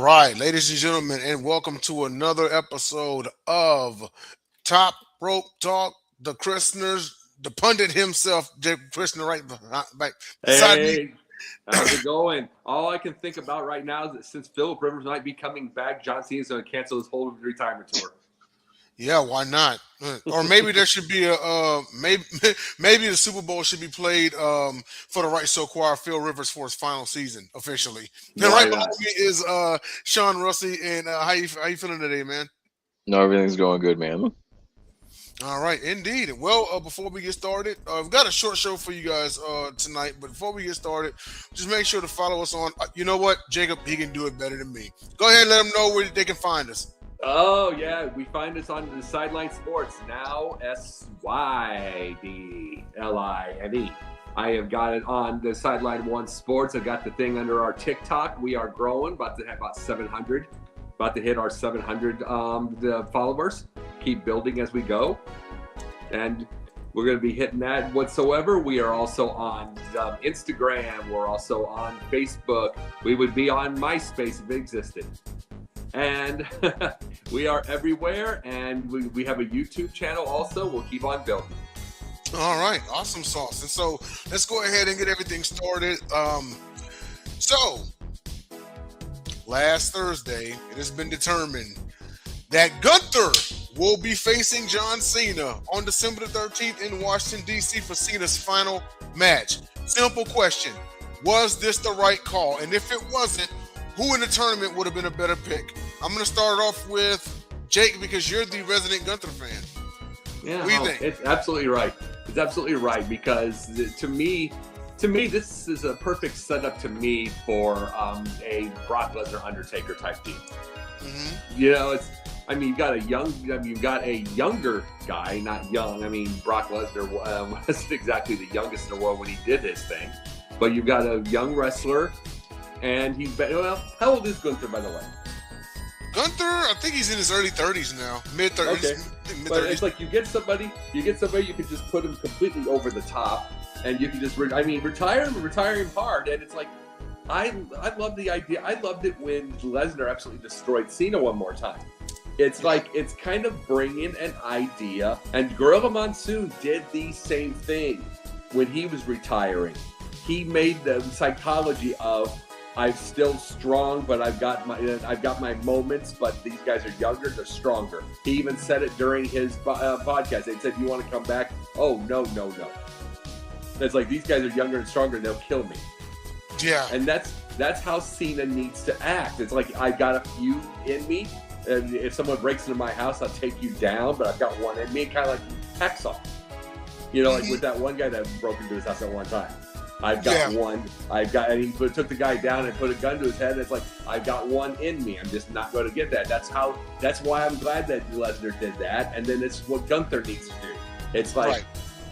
right, ladies and gentlemen, and welcome to another episode of Top Rope Talk. The Christeners, the pundit himself, Jake Christener, right beside me. Hey, how's it going? All I can think about right now is that since Philip Rivers might be coming back, John Cena's going to cancel his whole retirement tour. Yeah, why not? Or maybe there should be a maybe maybe the Super Bowl should be played for the Right So Choir Phil Rivers for his final season officially. And right Why below not? me is Sean Russi. And how you feeling today, man? No, everything's going good, man. All right, indeed. Well, before we get started, we've got a short show for you guys tonight. But before we get started, just make sure to follow us on. You know what, Jacob? He can do it better than me. Go ahead and let them know where they can find us. Oh, yeah. We find us on the Sideline Sports, now SYDLINE. I have got it on the Sideline One Sports. I've got the thing under our TikTok. We are growing, about to have about 700. About to hit our 700 followers. Keep building as we go. And we're going to be hitting that whatsoever. We are also on Instagram. We're also on Facebook. We would be on MySpace if it existed. And we are everywhere. And we have a YouTube channel also. We'll keep on building. All right, awesome sauce. And so let's go ahead and get everything started. So last Thursday, it has been determined that Gunther will be facing John Cena on December the 13th in Washington, D.C. for Cena's final match. Simple question. Was this the right call? And if it wasn't, who in the tournament would have been a better pick? I'm going to start off with Jake because you're the resident Gunther fan. Yeah, What do you think? It's absolutely right. It's absolutely right because to me, this is a perfect setup to me for a Brock Lesnar Undertaker type team. Mm-hmm. You know, you've got a younger guy, not young. I mean, Brock Lesnar wasn't exactly the youngest in the world when he did his thing, but you've got a young wrestler, and how old is Gunther, by the way? Gunther, I think he's in his early 30s now, mid 30s. Okay. But it's like you get somebody you can just put him completely over the top, and you can just retire him hard, and it's like I love the idea. I loved it when Lesnar absolutely destroyed Cena one more time. It's like it's kind of bringing an idea, and Gorilla Monsoon did the same thing when he was retiring. He made the psychology of I'm still strong, but I've got my moments. But these guys are younger; they're stronger. He even said it during his podcast. They said, "You want to come back?" Oh no! It's like these guys are younger and stronger; and they'll kill me. Yeah, and that's how Cena needs to act. It's like I've got a few in me, and if someone breaks into my house, I'll take you down. But I've got one in me, kind of like Hacksaw. You know, like with that one guy that broke into his house at one time. I've got one. And he took the guy down and put a gun to his head. It's like I've got one in me. I'm just not going to get that. That's why I'm glad that Lesnar did that. And then it's what Gunther needs to do. It's like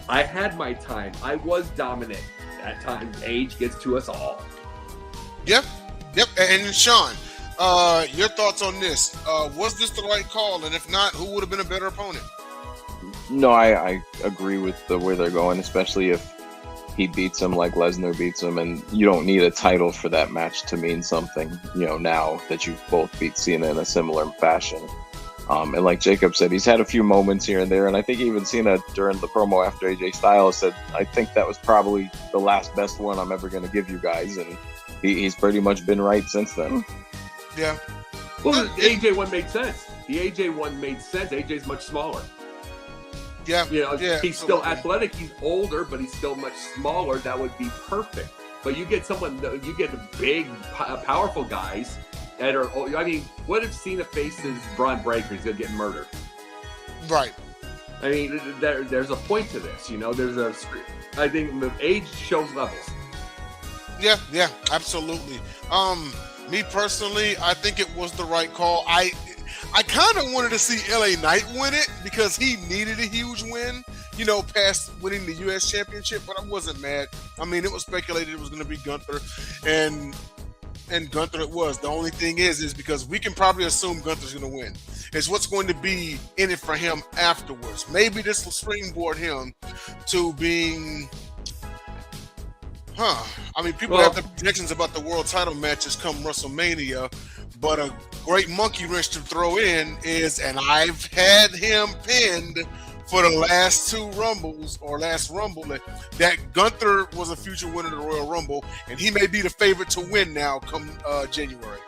I had my time. I was dominant. At times, age gets to us all. Yep. And Sean, your thoughts on this? Was this the right call? And if not, who would have been a better opponent? No, I agree with the way they're going, especially if he beats him like Lesnar beats him, and you don't need a title for that match to mean something, now that you've both beat Cena in a similar fashion. And like Jacob said, he's had a few moments here and there, and I think even Cena during the promo after AJ Styles said, I think that was probably the last best one I'm ever going to give you guys, and he's pretty much been right since then. Yeah. Well, the AJ one made sense. AJ's much smaller. Yeah, he's still athletic. He's older, but he's still much smaller. That would be perfect. But you get big, powerful guys that are. I mean, what if Cena faces Braun Breaker? He's gonna get murdered. Right. I mean, there's a point to this. I think the age shows levels. Yeah, absolutely. Me personally, I think it was the right call. I kind of wanted to see LA Knight win it because he needed a huge win, past winning the U.S. Championship, but I wasn't mad. I mean, it was speculated it was going to be Gunther, and Gunther it was. The only thing is because we can probably assume Gunther's going to win. It's what's going to be in it for him afterwards. Maybe this will springboard him to being I mean, people have the projections about the world title matches come WrestleMania, But a great monkey wrench to throw in is, and I've had him pinned for the last two Rumbles or last Rumble, that Gunther was a future winner of the Royal Rumble, and he may be the favorite to win now come January.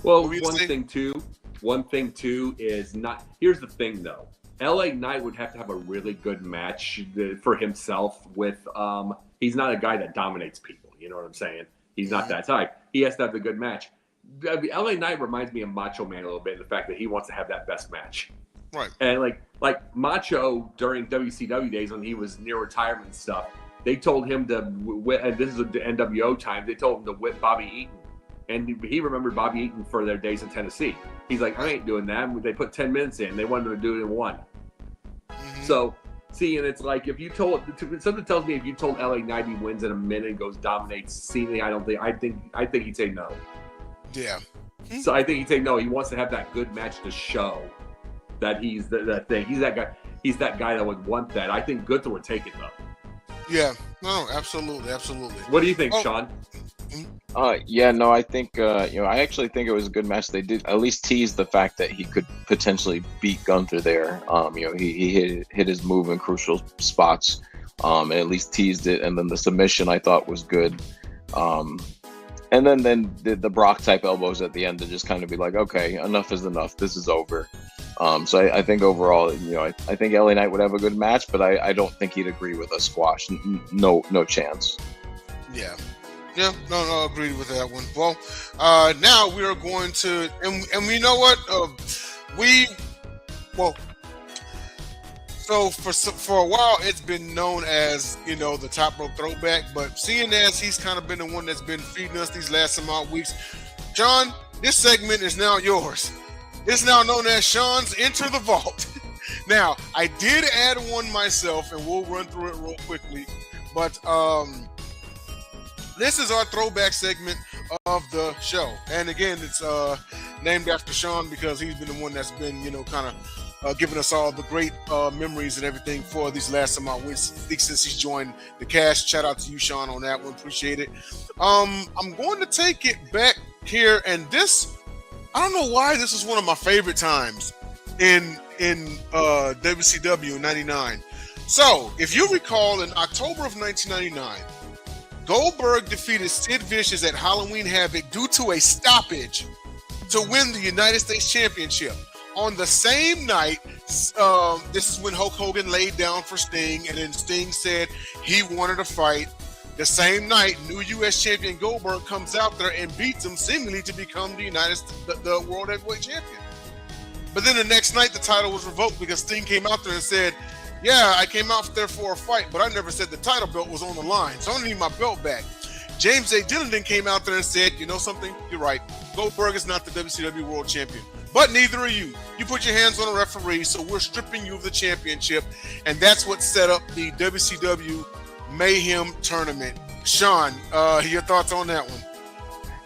Well, one thing too is not. Here's the thing, though. LA Knight would have to have a really good match for himself. With he's not a guy that dominates people. You know what I'm saying? He's not that type. He has to have a good match. LA Knight reminds me of Macho Man a little bit in the fact that he wants to have that best match. Right. And like Macho during WCW days when he was near retirement and stuff, they told him to, and this is the NWO time, they told him to whip Bobby Eaton. And he remembered Bobby Eaton for their days in Tennessee. He's like, I ain't doing that. They put 10 minutes in. They wanted him to do it in one. So, see, and it's like if you told, something tells me if you told LA Knight he wins in a minute and goes dominates Cena, I think he'd say no. Yeah. So I think he'd say no. He wants to have that good match to show that he's that thing. He's that guy. He's that guy that would want that. I think Gunther would take it though. Yeah. No, absolutely. What do you think, Sean? Yeah, no, I think I actually think it was a good match. They did at least tease the fact that he could potentially beat Gunther there. He hit his move in crucial spots, and at least teased it. And then the submission I thought was good. And then the Brock type elbows at the end to just kind of be like, okay, enough is enough. This is over. So I think overall, I think LA Knight would have a good match, but I don't think he'd agree with a squash. No chance. Yeah. Yeah, no, agreed with that one. Well, now we are going to, and we know what, so for a while it's been known as, the Top Rope Throwback, but seeing as he's kind of been the one that's been feeding us these last some odd weeks, John, this segment is now yours. It's now known as Sean's Enter the Vault. Now, I did add one myself, and we'll run through it real quickly, but this is our throwback segment of the show. And again, it's named after Sean because he's been the one that's been, kind of giving us all the great memories and everything for these last some odd weeks since he's joined the cast. Shout out to you, Sean, on that one. Appreciate it. I'm going to take it back here, and this, I don't know why this was one of my favorite times in WCW in 99. So, if you recall, in October of 1999, Goldberg defeated Sid Vicious at Halloween Havoc due to a stoppage to win the United States Championship. On the same night, this is when Hulk Hogan laid down for Sting, and then Sting said he wanted to fight. The same night, new U.S. champion Goldberg comes out there and beats him, seemingly to become the World Heavyweight Champion. But then the next night, the title was revoked because Sting came out there and said, yeah, I came out there for a fight, but I never said the title belt was on the line, so I don't need my belt back. James A. Dillon then came out there and said, you know something? You're right. Goldberg is not the WCW World Champion, but neither are you. You put your hands on a referee, so we're stripping you of the championship, and that's what set up the WCW Mayhem Tournament. Sean, your thoughts on that one?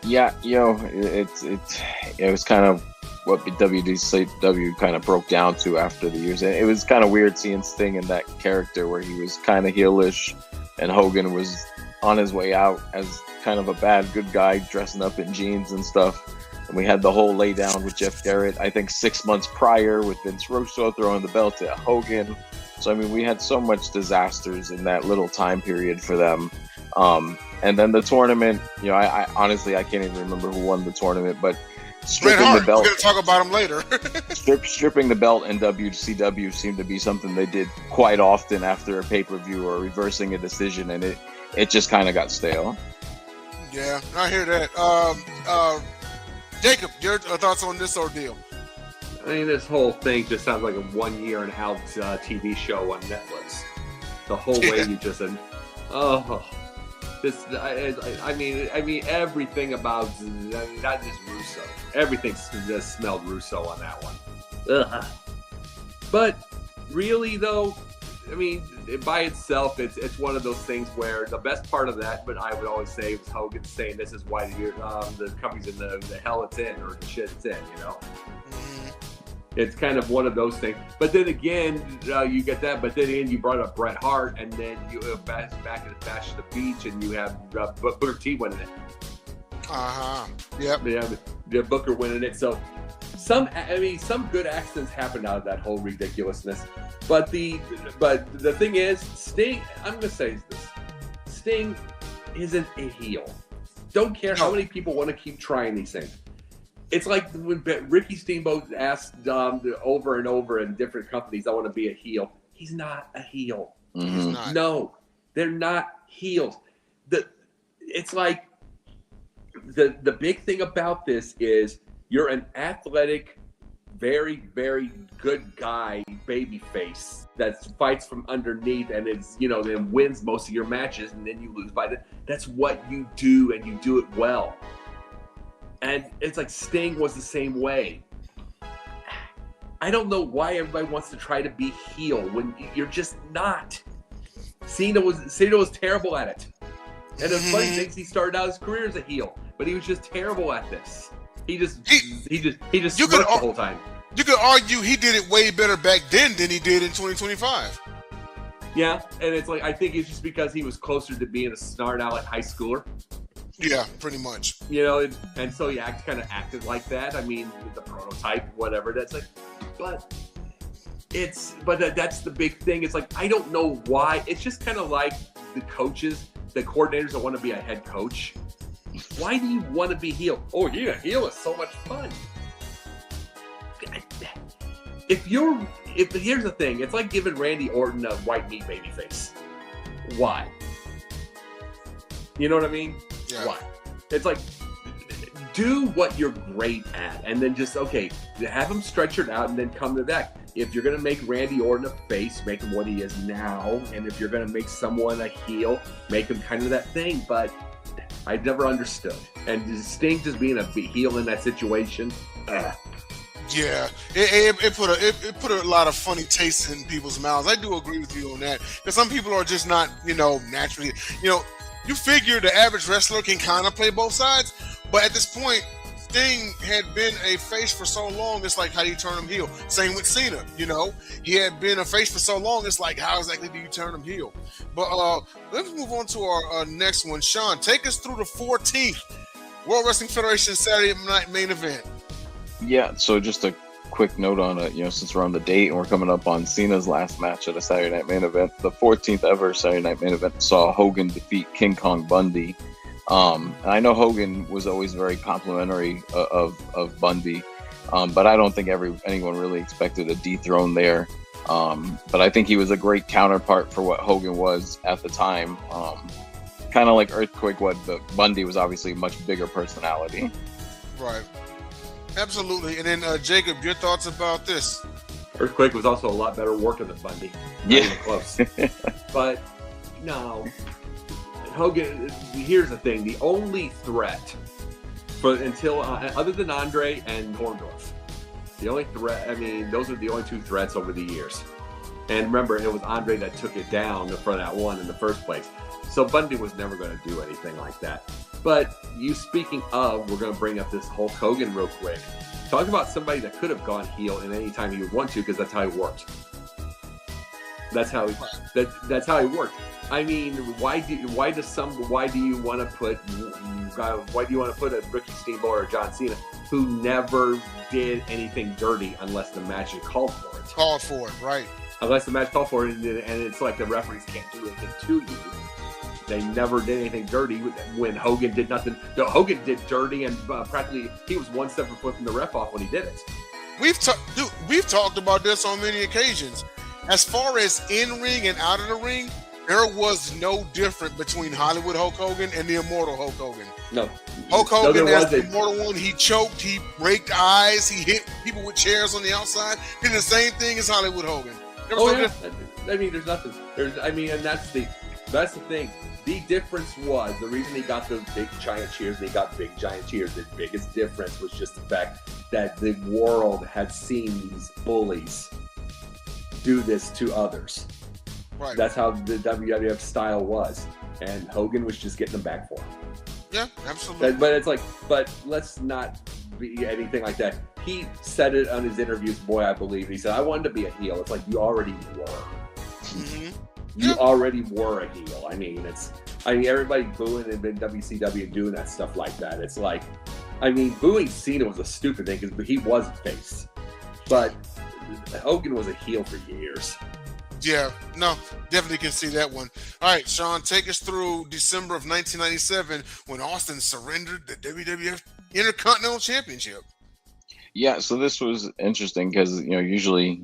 Yeah, it was kind of what WCW kind of broke down to after the years. And it was kind of weird seeing Sting in that character where he was kind of heelish and Hogan was on his way out as kind of a bad good guy dressing up in jeans and stuff. And we had the whole lay down with Jeff Jarrett, I think 6 months prior, with Vince Russo throwing the belt at Hogan. So, I mean, we had so much disasters in that little time period for them. And then the tournament, I honestly, I can't even remember who won the tournament, but stripping the belt. We're going to talk about him later. stripping the belt in WCW seemed to be something they did quite often after a pay-per-view or reversing a decision, and it just kind of got stale. Yeah, I hear that. Jacob, your thoughts on this ordeal? I mean, this whole thing just sounds like a 1 year and out TV show on Netflix. The whole way you just said, this. I mean, everything about not just Russo. Everything just smelled Russo on that one. Ugh. But really, though, I mean, by itself, it's one of those things where the best part of that, but I would always say, was Hogan saying this is why the company's in the hell it's in, or the shit it's in, It's kind of one of those things. But then again, you get that. But then again, you brought up Bret Hart, and then you have back at Bash at the Beach, and you have Booker T winning it. Yep. Yeah, Booker winning it. So some good accidents happened out of that whole ridiculousness. But the thing is, Sting. I'm gonna say this: Sting isn't a heel. Don't care how many people want to keep trying these things. It's like when Ricky Steamboat asked over and over in different companies, "I want to be a heel." He's not a heel. Mm-hmm. He's not. No, they're not heels. It's like the big thing about this is you're an athletic, very, very good guy, baby face that fights from underneath and is, then wins most of your matches, and then you lose by that's what you do, and you do it well. And it's like Sting was the same way. I don't know why everybody wants to try to be heel when you're just not. Cena was terrible at it. And the funny thing is, he started out his career as a heel, but he was just terrible at this. He just smirked the whole time. You could argue he did it way better back then than he did in 2025. Yeah, and it's like, I think it's just because he was closer to being a snart aleck high schooler. Yeah, pretty much. And so he kind of acted like that. I mean, the prototype, whatever. That's like, but that's the big thing. It's like, I don't know why. It's just kind of like the coaches, the coordinators that want to be a head coach. Why do you want to be heel? Oh, yeah, heel is so much fun. If here's the thing, it's like giving Randy Orton a white meat baby face. Why? You know what I mean? Yeah. Why? It's like, do what you're great at, and then just, have him stretch it out and then come to that. If you're going to make Randy Orton a face, make him what he is now. And if you're going to make someone a heel, make him kind of that thing. But I've never understood. And Sting just being a heel in that situation. Yeah, it put a lot of funny taste in people's mouths. I do agree with you on that, because some people are just not, naturally, you figure the average wrestler can kind of play both sides, but at this point, Sting had been a face for so long, it's like, how do you turn him heel? Same with Cena, he had been a face for so long, it's like, how exactly do you turn him heel? But let's move on to our next one. Sean, take us through the 14th World Wrestling Federation Saturday Night Main Event. Yeah, so just a quick note on it, since we're on the date and we're coming up on Cena's last match at a Saturday Night Main Event, the 14th ever Saturday Night Main Event saw Hogan defeat King Kong Bundy. And I know Hogan was always very complimentary of Bundy, but I don't think anyone really expected a dethrone there. But I think he was a great counterpart for what Hogan was at the time. Kind of like Earthquake, but Bundy was obviously a much bigger personality. Right. Absolutely. And then, Jacob, your thoughts about this? Earthquake was also a lot better worker than Bundy. Not even close. But, no. Hogan, here's the thing. The only threat other than Andre and Orndorff, the only threat, those are the only two threats over the years. And remember, it was Andre that took it down for that one in the first place. So Bundy was never going to do anything like that. But speaking of, we're going to bring up this Hulk Hogan real quick. Talk about somebody that could have gone heel in any time he would want to, because that's how he worked. That's how he worked. I mean, why do you want to put a Ricky Steamboat or John Cena who never did anything dirty unless the match called for it? Called for it, right? Unless the match called for it, and it's like the referees can't do anything to you. They never did anything dirty when Hogan did nothing. No, Hogan did dirty, and practically he was one step from flipping the ref off when he did it. We've talked about this on many occasions. As far as in ring and out of the ring, there was no difference between Hollywood Hulk Hogan and the Immortal Hulk Hogan. No. Hulk Hogan, as the Immortal one, he choked, he raked eyes, he hit people with chairs on the outside. Did the same thing as Hollywood Hogan. There's nothing. And that's the thing. The difference was, the reason he got those big giant cheers, and he got big giant cheers, the biggest difference was just the fact that the world had seen these bullies do this to others. Right. That's how the WWF style was. And Hogan was just getting them back for him. Yeah, absolutely. But it's like, let's not be anything like that. He said it on his interviews, I believe. He said, I wanted to be a heel. It's like, you already were. Mm-hmm. You already were a heel. Everybody booing and been WCW doing that stuff like that. It's like, I mean, booing Cena was a stupid thing because he was a face, but Hogan was a heel for years. Yeah, no, definitely can see that one. All right, Sean, take us through December of 1997 when Austin surrendered the WWF Intercontinental Championship. Yeah, so this was interesting because usually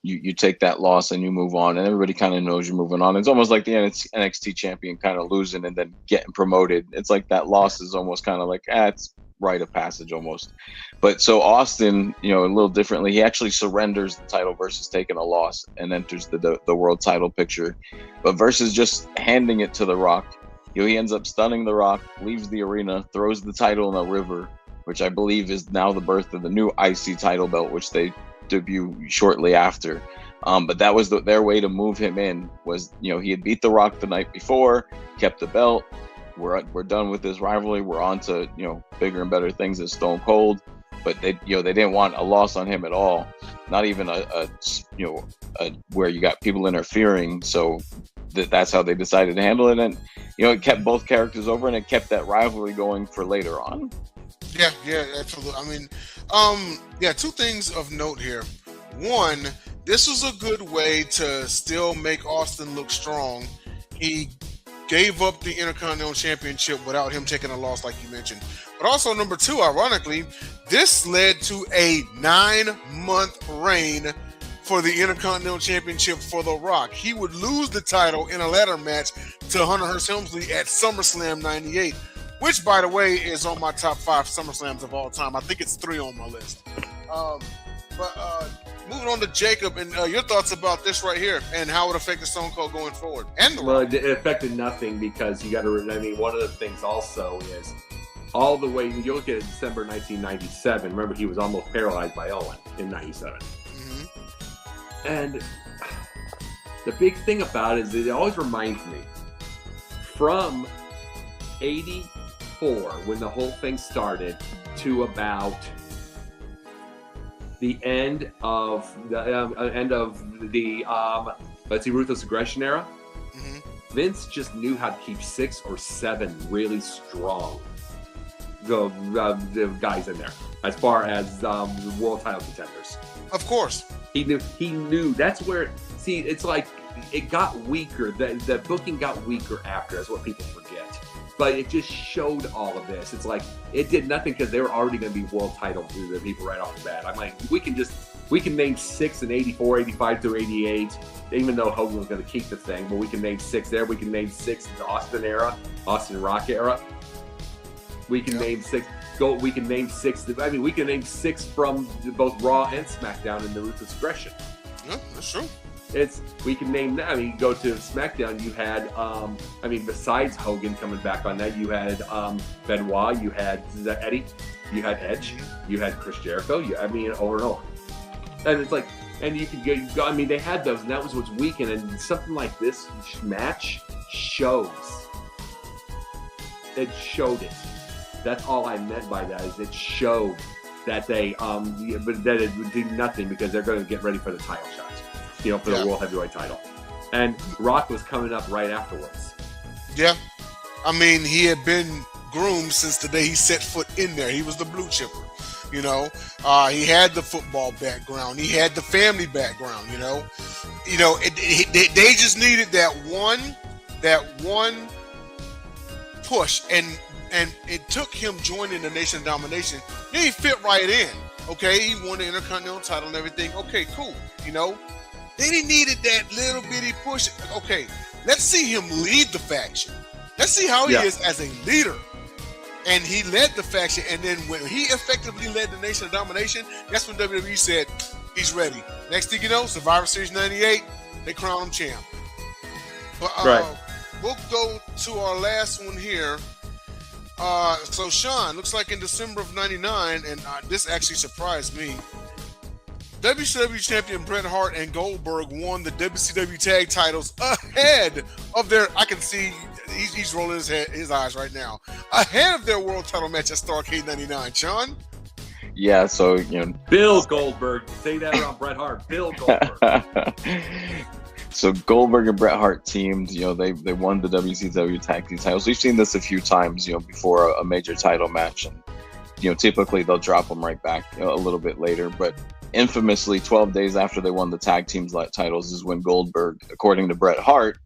you take that loss and you move on, and everybody kind of knows you're moving on. It's almost like the NXT champion kind of losing and then getting promoted. It's like that loss is almost kind of like it's rite of passage almost. But so Austin, a little differently, he actually surrenders the title versus taking a loss and enters the world title picture. But versus just handing it to The Rock, he ends up stunning The Rock, leaves the arena, throws the title in a river, which I believe is now the birth of the new IC title belt, which they debut shortly after. But that was their way to move him in. Was he had beat The Rock the night before, kept the belt. We're done with this rivalry. We're on to bigger and better things as Stone Cold. But they didn't want a loss on him at all. Not even a where you got people interfering. So that's how they decided to handle it. And it kept both characters over, and it kept that rivalry going for later on. Yeah, absolutely. I mean, two things of note here. One, this was a good way to still make Austin look strong. He gave up the Intercontinental Championship without him taking a loss, like you mentioned. But also, number two, ironically, this led to a 9-month reign for the Intercontinental Championship for The Rock. He would lose the title in a ladder match to Hunter Hearst Helmsley at SummerSlam 98. Which, by the way, is on my top 5 SummerSlams of all time. I think it's 3 on my list. Moving on to Jacob, and your thoughts about this right here and how it affected Stone Cold going forward. Well, it affected nothing because you got to. I mean, one of the things also is all the way. You look at December 1997. Remember, he was almost paralyzed by Owen in '97. Mm-hmm. And the big thing about it is it always reminds me from '84 when the whole thing started to about the end of the let's see, Ruthless Aggression era. Mm-hmm. Vince just knew how to keep 6 or 7 really strong the guys in there as far as world title contenders. Of course, he knew. That's where. See, it's like it got weaker. The booking got weaker after. That's what people forget. But it just showed all of this. It's like it did nothing because they were already going to be world title people right off the bat. I'm like, we can name 6 in 84, 85 through 88, even though Hogan was going to keep the thing. But we can name 6 there. We can name 6 in the Austin era, Austin Rock era. We can name 6. We can name 6. I mean, we can name 6 from both Raw and SmackDown in the Ruthless Aggression. Yeah, that's true. We can name that. I mean, go to SmackDown. You had, besides Hogan coming back on that, you had Benoit, you had Eddie, you had Edge, you had Chris Jericho. Over and over. And it's like, and you could go. I mean, they had those, and that was what's weakened. And something like this match shows. It showed it. That's all I meant by that. Is it showed that they, but that it would do nothing because they're going to get ready for the title shot. For the World Heavyweight title. And Rock was coming up right afterwards. Yeah. I mean, he had been groomed since the day he set foot in there. He was the blue chipper, He had the football background. He had the family background, They just needed that one push. And it took him joining the Nation of Domination. He fit right in. Okay, he won the Intercontinental title and everything. Okay, cool. Then he needed that little bitty push. Okay, let's see him lead the faction. Let's see how he is as a leader. And he led the faction. And then when he effectively led the Nation of Domination, that's when WWE said, he's ready. Next thing you know, Survivor Series 98, they crown him champ. But we'll go to our last one here. So, Sean, looks like in December of 99, and this actually surprised me, WCW champion Bret Hart and Goldberg won the WCW tag titles ahead of their, I can see he's rolling his eyes right now, ahead of their world title match at Starrcade 99. Sean? Yeah, so, Bill Goldberg. Say that around Bret Hart. Bill Goldberg. So Goldberg and Bret Hart teamed, they won the WCW tag team titles. We've seen this a few times, before a major title match. And, typically they'll drop them right back a little bit later. But infamously, 12 days after they won the tag teams titles is when Goldberg, according to Bret Hart,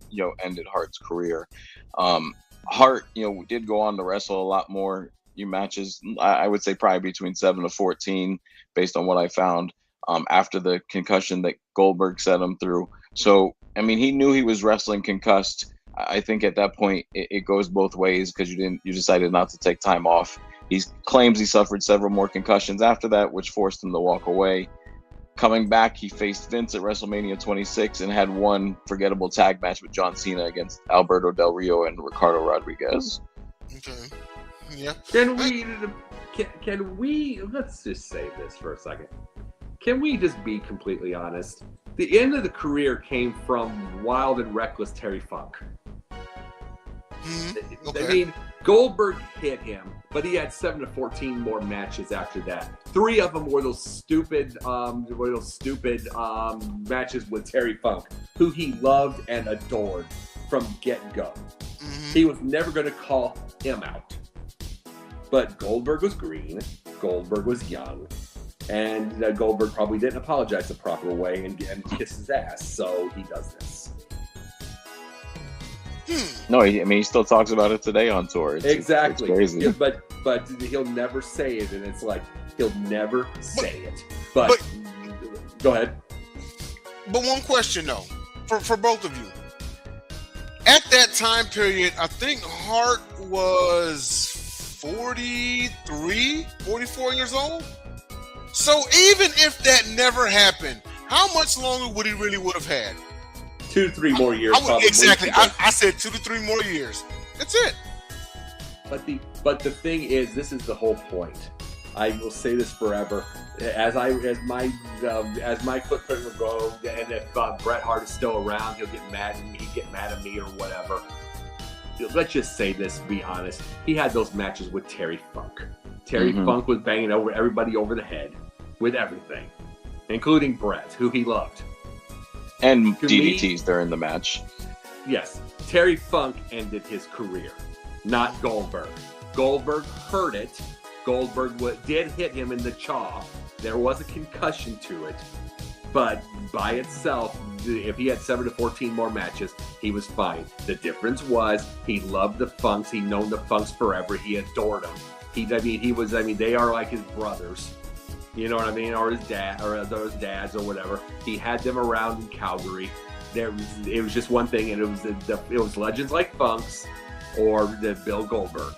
ended Hart's career. Hart, did go on to wrestle a lot more matches. I would say probably between 7 to 14, based on what I found, after the concussion that Goldberg set him through. So, I mean, he knew he was wrestling concussed. I think at that point it goes both ways, because you decided not to take time off. He claims he suffered several more concussions after that, which forced him to walk away. Coming back, he faced Vince at WrestleMania 26 and had one forgettable tag match with John Cena against Alberto Del Rio and Ricardo Rodriguez. Okay. Yeah. Can we let's just say this for a second. Can we just be completely honest? The end of the career came from wild and reckless Terry Funk. Okay. I mean, Goldberg hit him, but he had 7 to 14 more matches after that. 3 of them were those stupid matches with Terry Funk, who he loved and adored from get-go. He was never going to call him out. But Goldberg was green, Goldberg was young, and Goldberg probably didn't apologize the proper way and kiss his ass, so he does this. No, he still talks about it today on tour. Exactly. It's crazy. Yeah, but he'll never say it, and it's like he'll never say it. But go ahead. But one question though, for both of you. At that time period, I think Hart was 43, 44 years old. So even if that never happened, how much longer would he really would have had? 2 to 3 more years. Exactly. I said 2 to 3 more years. That's it. But the thing is, this is the whole point. I will say this forever. As my footprint will go, and if Bret Hart is still around, he'll get mad at me. He'd get mad at me or whatever. Let's just say this. Be honest. He had those matches with Terry Funk. Terry Funk was banging everybody over the head with everything, including Bret, who he loved. And DDTs during the match. Yes. Terry Funk ended his career, not Goldberg. Goldberg heard it. Goldberg did hit him in the jaw. There was a concussion to it. But by itself, if he had 7 to 14 more matches, he was fine. The difference was he loved the Funks. He'd known the Funks forever. He adored them. They are like his brothers. You know what I mean? Or his dad, or those dads, or whatever. He had them around in Calgary. It was just one thing, and it was legends like Funks or the Bill Goldberg.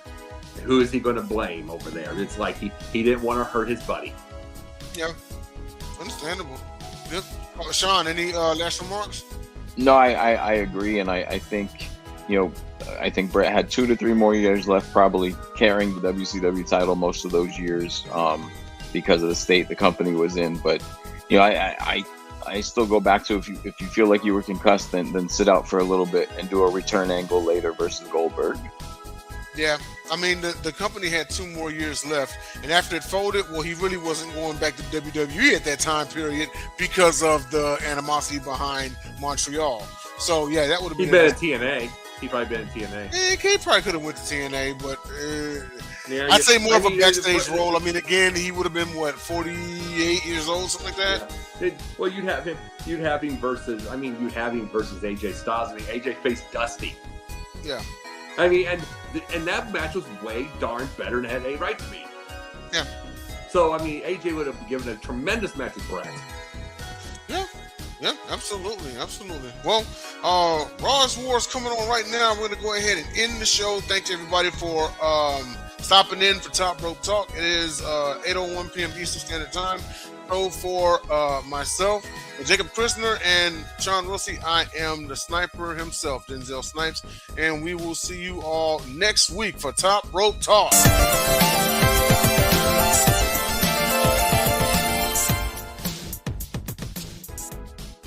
Who is he going to blame over there? It's like he didn't want to hurt his buddy. Yeah, understandable. Good. Sean, any last remarks? No, I agree, and I think I think Bret had 2 to 3 more years left, probably carrying the WCW title most of those years. Because of the state the company was in. But I still go back to if you feel like you were concussed, then sit out for a little bit and do a return angle later versus Goldberg. Yeah, I mean the company had 2 more years left, and after it folded, well, he really wasn't going back to WWE at that time period because of the animosity behind Montreal. So yeah, that would have been. He'd been at TNA. He probably been in TNA. He probably could have went to TNA, but I'd say more of a backstage role. I mean, again, he would have been 48 years old, something like that. Yeah. Well, you'd have him versus AJ Styles. I mean, AJ faced Dusty. Yeah. I mean, and that match was way darn better than it had any right to be. Yeah. So I mean, AJ would have given a tremendous match with Bret. Yeah, absolutely. Well, Raw's War is coming on right now. We're going to go ahead and end the show. Thanks, everybody, for stopping in for Top Rope Talk. It is 8:01 p.m. Eastern Standard Time. So for myself, Jacob Prisoner, and Sean Rossi, I am the sniper himself, Denzel Snipes, and we will see you all next week for Top Rope Talk.